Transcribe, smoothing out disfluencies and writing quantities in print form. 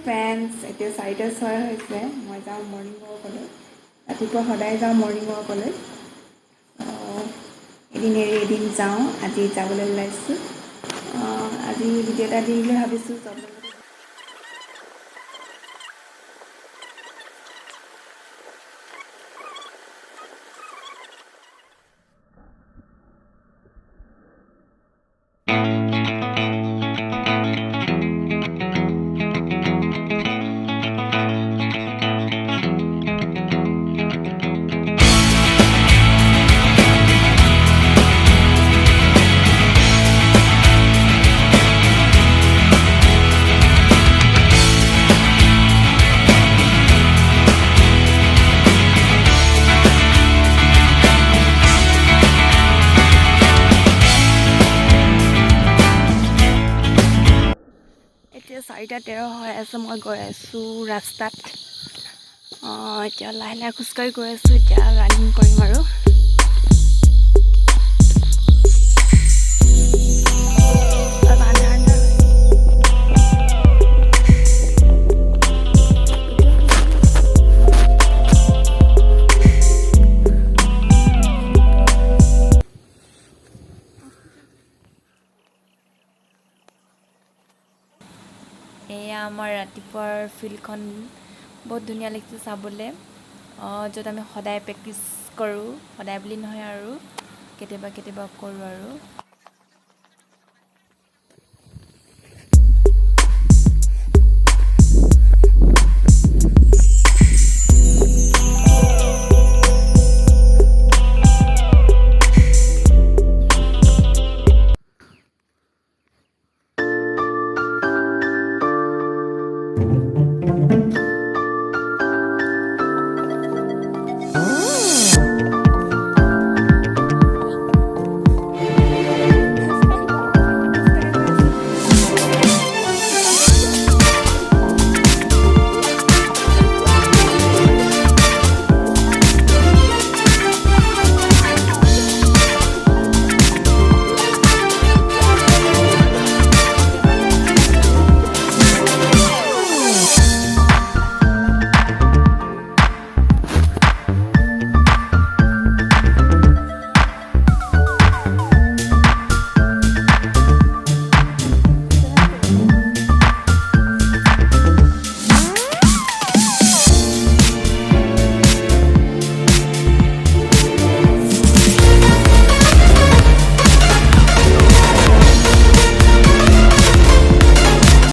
Friends, এতিয়া 4:06 হৈছে। মই যাওঁ মৰ্ণিং ৱাকলৈ। ৰাতিপুৱা সদায় যাওঁ মৰ্ণিং ৱাকলৈ। এদিন এৰি এদিন যাওঁ। আজি যাবলৈ ওলাইছোঁ। আজি ভিডিঅ' এটা দিম বুলি ভাবিছোঁ। এতিয়া 4:13 হৈ আছে। মই গৈ আছোঁ ৰাস্তাত। এতিয়া লাহে লাহে খোজকাঢ়ি গৈ আছোঁ। এতিয়া ৰানিং কৰিম আৰু। এয়া আমাৰ ৰাতিপুৱাৰ ফিল্ডখন বহুত ধুনীয়া লাগিছে চাবলৈ। য'ত আমি সদায় প্ৰেক্টিছ কৰোঁ। সদায় বুলি নহয় আৰু কেতিয়াবা কেতিয়াবা কৰোঁ আৰু।